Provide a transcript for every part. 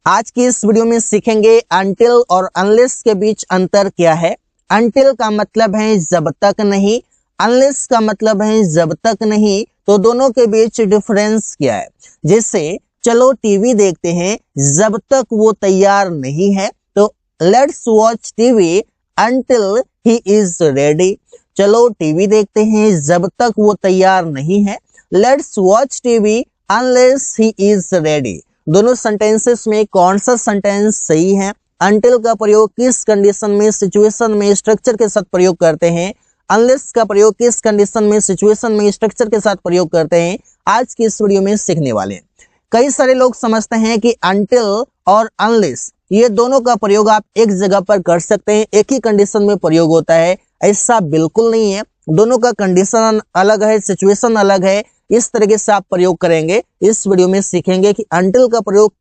आज की इस वीडियो में सीखेंगे अनटिल और अनलेस के बीच अंतर क्या है। अनटिल का मतलब है जब तक नहीं, अनलेस का मतलब है जब तक नहीं, तो दोनों के बीच डिफरेंस क्या है। जैसे चलो टीवी देखते हैं, जब तक वो तैयार नहीं है, तो let's watch TV until he is ready. चलो टीवी देखते हैं, जब तक वो तैयार नहीं है, let's watch TV unless he is ready. दोनों सेंटेंसेस में कौन सा सेंटेंस सही है? अनटिल का प्रयोग किस कंडीशन में, सिचुएशन में, स्ट्रक्चर के साथ प्रयोग करते हैं? अनलेस का प्रयोग किस कंडीशन में, सिचुएशन में, स्ट्रक्चर के साथ प्रयोग करते हैं? आज की इस वीडियो में सीखने वाले हैं। कई सारे लोग समझते हैं कि अनटिल और अनलेस ये दोनों का प्रयोग आप एक जगह पर कर सकते हैं, एक ही कंडीशन में प्रयोग होता है। ऐसा बिल्कुल नहीं है, दोनों का कंडीशन अलग है, सिचुएशन अलग है। इस तरीके से आप प्रयोग करेंगे। इस वीडियो में सीखेंगे कि अनटिल का प्रयोग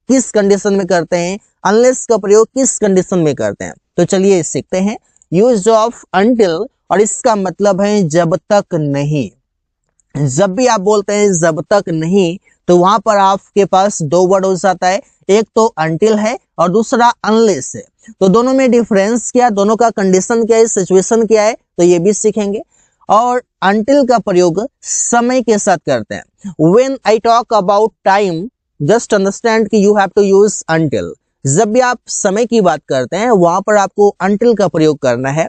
किस कंडीशन में करते हैं, अनलेस का प्रयोग किस कंडीशन में करते हैं। तो चलिए सीखते हैं। यूज ऑफ अनटिल, और इसका मतलब है जब तक नहीं। जब भी आप बोलते हैं जब तक नहीं, तो वहां पर आपके पास दो वर्ड हो जाता है, एक तो अनटिल है और दूसरा अनलेस है। तो दोनों में डिफरेंस क्या, दोनों का कंडीशन क्या है, सिचुएशन क्या है, तो ये भी सीखेंगे। और अनटिल का प्रयोग समय के साथ करते हैं। When I talk about time, just understand कि you have to use until। जब भी आप समय की बात करते हैं, वहां पर आपको अनटिल का प्रयोग करना है।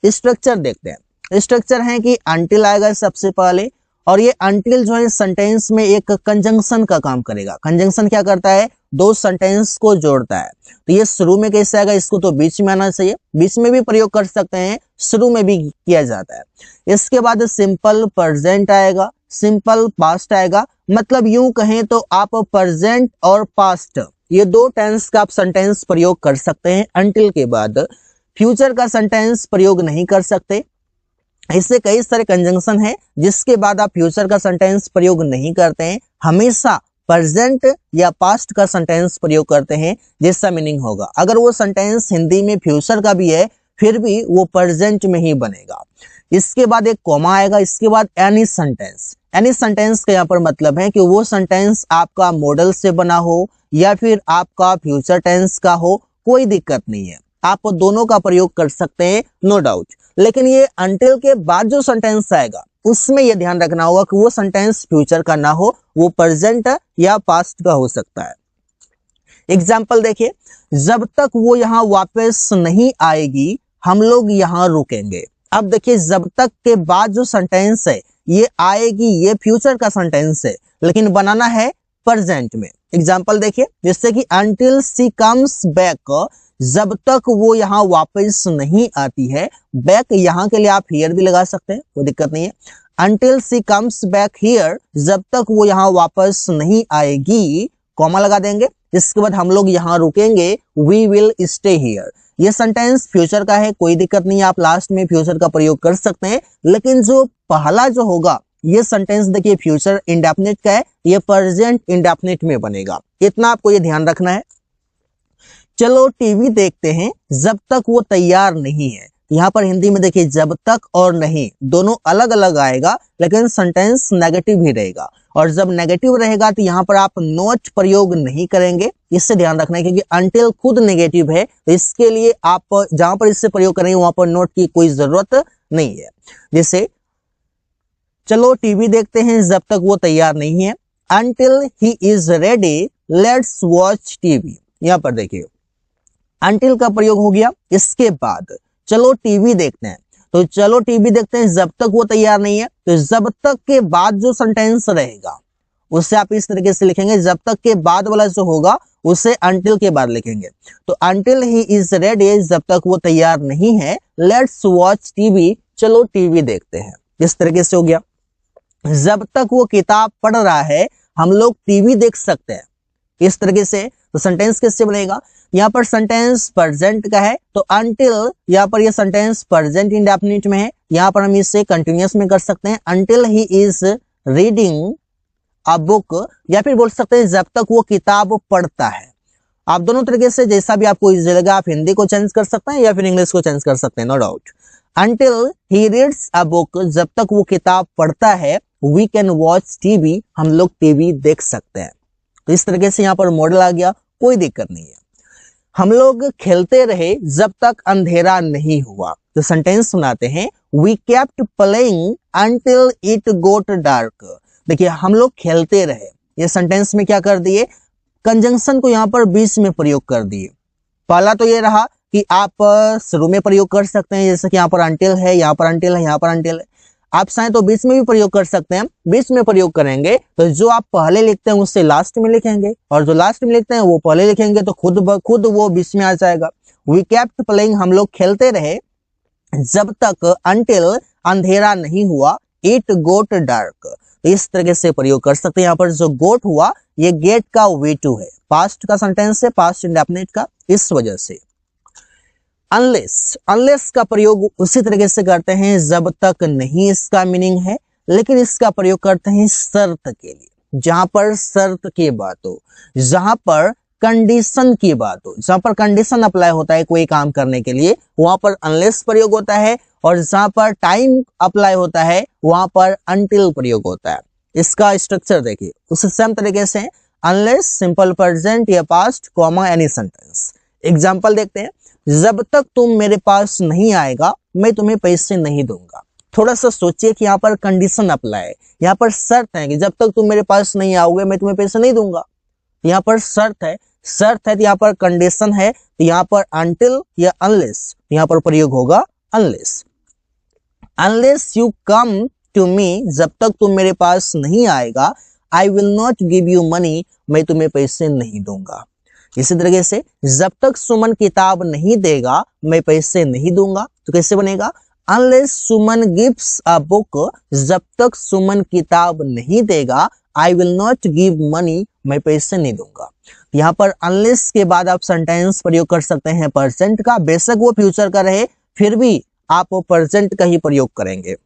स्ट्रक्चर देखते हैं। स्ट्रक्चर है कि अनटिल आएगा सबसे पहले, और ये अनटिल जो है सेंटेंस में एक कंजंक्शन का काम करेगा। कंजंक्शन क्या करता है? दो सेंटेंस को जोड़ता है। तो ये शुरू में कैसे आएगा? इसको तो बीच में आना चाहिए, बीच में भी प्रयोग कर सकते हैं, शुरू में भी किया जाता है। इसके बाद सिंपल प्रेजेंट आएगा, सिंपल पास्ट आएगा। मतलब यूं कहें तो आप प्रेजेंट और पास्ट ये दो टेंस का आप सेंटेंस प्रयोग कर सकते हैं अनटिल के बाद। फ्यूचर का सेंटेंस प्रयोग नहीं कर सकते। इससे कई सारे कंजंक्शन है जिसके बाद आप फ्यूचर का सेंटेंस प्रयोग नहीं करते हैं, हमेशा प्रेजेंट या पास्ट का सेंटेंस प्रयोग करते हैं, जैसा मीनिंग होगा। अगर वो सेंटेंस हिंदी में फ्यूचर का भी है, फिर भी वो प्रेजेंट में ही बनेगा। इसके बाद एक कॉमा आएगा, इसके बाद एनी सेंटेंस। एनी सेंटेंस का यहाँ पर मतलब है कि वो सेंटेंस आपका मॉडल से बना हो या फिर आपका फ्यूचर टेंस का हो, कोई दिक्कत नहीं है, आप दोनों का प्रयोग कर सकते हैं, नो डाउट। लेकिन ये अनटिल के बाद जो सेंटेंस आएगा, उसमें यह ध्यान रखना होगा कि वो सेंटेंस फ्यूचर का ना हो, वो प्रेजेंट या पास्ट का हो सकता है। एग्जाम्पल देखिए, जब तक वो यहाँ वापस नहीं आएगी, हम लोग यहाँ रुकेंगे। अब देखिए, जब तक के बाद जो सेंटेंस है, ये आएगी, ये फ्यूचर का सेंटेंस है, लेकिन बनाना है प्रेजेंट में। एग्जाम्पल देखिए, जैसे कि अनटिल सी कम्स बैक, जब तक वो यहाँ वापस नहीं आती है। बैक यहाँ के लिए आप हियर भी लगा सकते हैं, कोई दिक्कत नहीं है। Until she comes back here, जब तक वो यहाँ वापस नहीं आएगी, कॉमा लगा देंगे। इसके बाद हम लोग यहाँ रुकेंगे, वी विल स्टे हियर। ये सेंटेंस फ्यूचर का है, कोई दिक्कत नहीं है, आप लास्ट में फ्यूचर का प्रयोग कर सकते हैं। लेकिन जो पहला जो होगा, ये सेंटेंस देखिए फ्यूचर इंडेफिनिट का है, ये प्रेजेंट इंडेफिनिट में बनेगा। इतना आपको ये ध्यान रखना है। चलो टीवी देखते हैं, जब तक वो तैयार नहीं है। यहाँ पर हिंदी में देखिए जब तक और नहीं दोनों अलग अलग आएगा, लेकिन सेंटेंस नेगेटिव ही रहेगा। और जब नेगेटिव रहेगा तो यहाँ पर आप नॉट प्रयोग नहीं करेंगे, इससे ध्यान रखना है, क्योंकि अनटिल खुद नेगेटिव है। तो इसके लिए आप जहां पर इससे प्रयोग करेंगे वहां पर नोट की कोई जरूरत नहीं है। जैसे चलो टीवी देखते हैं, जब तक वो तैयार नहीं है। Until he is ready, let's watch TV. यहाँ पर देखिए अनटिल का प्रयोग हो गया। इसके बाद चलो टीवी देखते हैं, तो चलो टीवी देखते हैं, जब तक वो तैयार नहीं है, तो जब तक के बाद जो सेंटेंस रहेगा उससे आप इस तरीके से लिखेंगे। जब तक के बाद वाला जो होगा उसे अनटिल के बाद लिखेंगे। तो अनटिल ही इज रेडी, जब तक वो तैयार नहीं है, लेट्स वॉच टीवी, चलो टीवी देखते हैं। इस तरीके से हो गया। जब तक वो किताब पढ़ रहा है, हम लोग टीवी देख सकते हैं। इस तरीके से तो सेंटेंस किससे बनेगा? यहाँ पर सेंटेंस प्रेजेंट का है, तो अनटिल यहाँ पर ये सेंटेंस प्रेजेंट इंडेफिनिट में है। यहाँ पर हम इसे कंटिन्यूअस में कर सकते हैं, until he is reading a book, या फिर बोल सकते हैं जब तक वो किताब पढ़ता है। आप दोनों तरीके से जैसा भी आपको इजी लगा, आप हिंदी को चेंज कर सकते हैं या फिर इंग्लिश को चेंज कर सकते हैं, no doubt. Until he reads a book, जब तक वो किताब पढ़ता है, वी कैन वॉच टीवी, हम लोग टीवी देख सकते हैं। तो इस तरीके से यहाँ पर मॉडल आ गया, कोई दिक्कत नहीं है। हम लोग खेलते रहे जब तक अंधेरा नहीं हुआ। तो सेंटेंस सुनाते हैं, we kept playing until it got dark. देखिए हम लोग खेलते रहे, ये सेंटेंस में क्या कर दिए, कंजंक्शन को यहाँ पर बीच में प्रयोग कर दिए। पहला तो ये रहा कि आप शुरू में प्रयोग कर सकते हैं, जैसे कि यहाँ पर अंटिल है, यहाँ पर अंटिल है, यहाँ पर अंटिल है। आप चाहें तो बीच में भी प्रयोग कर सकते हैं। बीच में प्रयोग करेंगे तो जो आप पहले लिखते हैं उससे लास्ट में लिखेंगे, और जो लास्ट में लिखते हैं वो पहले लिखेंगे, तो खुद ब खुद वो बीच में आ जाएगा। वी केप्ट प्लेइंग, हम लोग खेलते रहे जब तक, अंटिल अंधेरा नहीं हुआ, इट गोट डार्क। इस तरह से प्रयोग कर सकते हैं। यहाँ पर जो गोट हुआ ये गेट का V2 है, पास्ट का सेंटेंस है, पास्ट इंडेफिनिट का, इस वजह से। अनलेस, अनलेस का प्रयोग उसी तरीके से करते हैं जब तक नहीं इसका मीनिंग है, लेकिन इसका प्रयोग करते हैं शर्त के लिए, जहां पर शर्त की बात हो, जहां पर कंडीशन की बात हो, जहां पर कंडीशन अप्लाई होता है कोई काम करने के लिए, वहां पर अनलेस प्रयोग होता है, और जहां पर टाइम अप्लाई होता है वहां पर अनटिल प्रयोग होता है। इसका स्ट्रक्चर देखिए, उसी सेम तरीके से अनलेस, सिंपल प्रेजेंट या past, comma any sentence. Example देखते हैं, जब तक तुम मेरे पास नहीं आएगा मैं तुम्हें पैसे नहीं दूंगा। थोड़ा सा सोचिए कि यहाँ पर कंडीशन अप्लाई है, यहाँ पर शर्त है कि जब तक तुम मेरे पास नहीं आओगे मैं तुम्हें पैसे नहीं दूंगा। यहाँ पर शर्त है, शर्त है तो यहाँ पर कंडीशन है, तो यहाँ पर अनटिल या अनलेस, यहाँ पर प्रयोग होगा unless. Unless you come to me, जब तक तुम मेरे पास नहीं आएगा, I will not give you money, मैं तुम्हें पैसे नहीं दूंगा। इसी तरीके से जब तक सुमन किताब नहीं देगा मैं पैसे नहीं दूंगा। तो कैसे बनेगा, unless Suman gives a book, जब तक सुमन किताब नहीं देगा, आई विल नॉट गिव मनी, मैं पैसे नहीं दूंगा। यहाँ पर अनलेस के बाद आप सेंटेंस प्रयोग कर सकते हैं प्रेजेंट का, बेशक वो फ्यूचर का रहे फिर भी आप प्रेजेंट का ही प्रयोग करेंगे।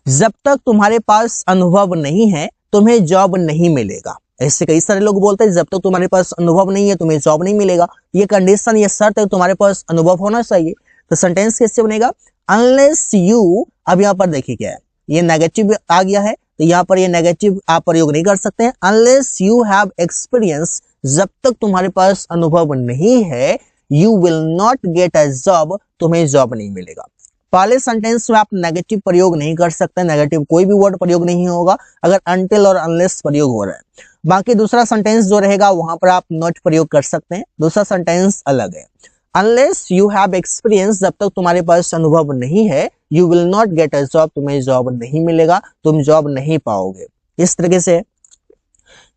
जब तक तुम्हारे पास अनुभव नहीं है तुम्हें जॉब नहीं मिलेगा। ऐसे कई सारे लोग बोलते हैं जब तक तुम्हारे पास अनुभव नहीं है तुम्हें जॉब नहीं मिलेगा। ये कंडीशन, ये शर्त है, तुम्हारे पास अनुभव होना चाहिए। तो सेंटेंस कैसे बनेगा, अनलेस यू, अब यहाँ पर देखिए क्या है, ये नेगेटिव आ गया है, तो यहाँ पर ये नेगेटिव आप प्रयोग नहीं कर सकते हैं। अनलेस यू हैव एक्सपीरियंस, जब तक तुम्हारे पास अनुभव नहीं है, you will not get a job, तुम्हें जॉब नहीं मिलेगा। पहले सेंटेंस में आप नेगेटिव प्रयोग नहीं कर सकते, नेगेटिव कोई भी वर्ड प्रयोग नहीं होगा अगर अनटिल और अनलेस प्रयोग हो रहा है। बाकी दूसरा सेंटेंस जो रहेगा वहां पर आप नॉट प्रयोग कर सकते हैं, दूसरा सेंटेंस अलग है। अनलेस यू हैव एक्सपीरियंस, जब तक तुम्हारे पास अनुभव नहीं है, you will not get a job, तुम्हें जॉब नहीं मिलेगा, तुम जॉब नहीं पाओगे। इस तरीके से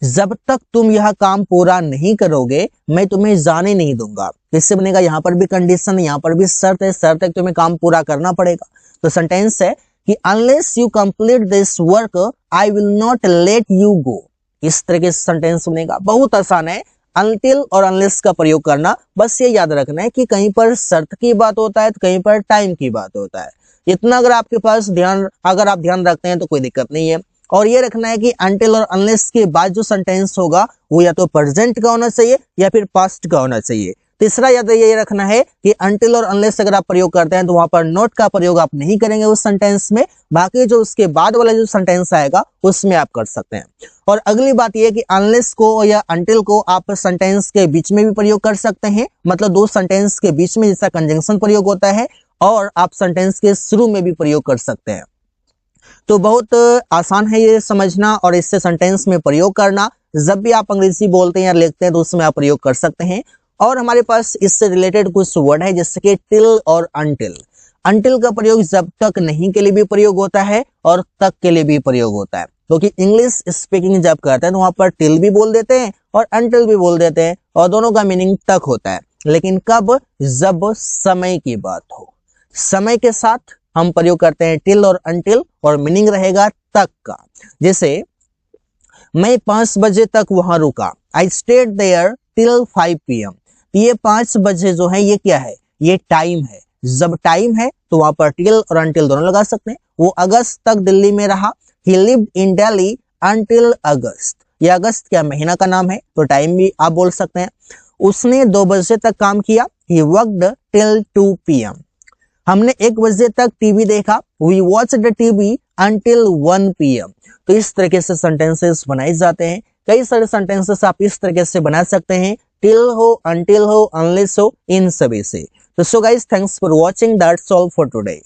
जब तक तुम यह काम पूरा नहीं करोगे मैं तुम्हें जाने नहीं दूंगा। इससे बनेगा, यहाँ पर भी कंडीशन, यहाँ पर भी शर्त है, शर्त है कि तुम्हें काम पूरा करना पड़ेगा। तो सेंटेंस है कि unless you complete this work I will not let you go. इस तरह के सेंटेंस बनेगा, बहुत आसान है अनटिल और अनलेस का प्रयोग करना। बस ये याद रखना है कि कहीं पर शर्त की बात होता है तो कहीं पर टाइम की बात होता है। इतना अगर आपके पास अगर आप ध्यान रखते हैं तो कोई दिक्कत नहीं है। और ये रखना है कि अनटिल और अनलेस के बाद जो सेंटेंस होगा वो या तो प्रेजेंट का होना चाहिए या फिर पास्ट का होना चाहिए। तीसरा याद ये रखना है कि अनटिल और अनलेस अगर आप प्रयोग करते हैं तो वहां पर नॉट का प्रयोग आप नहीं करेंगे उस सेंटेंस में, बाकी जो उसके बाद वाला जो सेंटेंस आएगा उसमें आप कर सकते हैं। और अगली बात यह कि अनलेस को या अनटिल को आप सेंटेंस के बीच में भी प्रयोग कर सकते हैं, मतलब दो सेंटेंस के बीच में जैसा कंजंक्शन प्रयोग होता है, और आप सेंटेंस के शुरू में भी प्रयोग कर सकते हैं। तो बहुत आसान है ये समझना और इससे सेंटेंस में प्रयोग करना। जब भी आप अंग्रेजी बोलते हैं या लिखते हैं तो उसमें आप प्रयोग कर सकते हैं। और हमारे पास इससे रिलेटेड कुछ वर्ड है जैसे कि टिल और अनटिल। अनटिल का प्रयोग जब तक नहीं के लिए भी प्रयोग होता है और तक के लिए भी प्रयोग होता है, क्योंकि इंग्लिश स्पीकिंग जब करते हैं तो वहां पर टिल भी बोल देते हैं और अनटिल भी बोल देते हैं, और दोनों का मीनिंग तक होता है। लेकिन कब, जब समय की बात हो, समय के साथ हम प्रयोग करते हैं टिल और अनटिल, और मीनिंग रहेगा तक का। जैसे मैं 5 बजे तक वहां रुका, I stayed there till 5 PM। ये 5 बजे जो है ये क्या है, ये टाइम है। जब टाइम है तो वहां पर टिल और अनटिल दोनों लगा सकते हैं। वो अगस्त तक दिल्ली में रहा, he lived in Delhi until August. ये अगस्त क्या महीना का नाम है, तो टाइम भी आप बोल सकते हैं। उसने 2 बजे तक काम किया, ही वर्कड टिल 2 PM। हमने 1 बजे तक टीवी देखा, we watched TV until 1 PM। तो इस तरीके से सेंटेंसेस बनाए जाते हैं। कई सारे सेंटेंसेस आप इस तरीके से बना सकते हैं, टिल हो, अनटिल हो, अनलेस हो, इन सभी से। तो so guys, thanks for watching, that's all for today.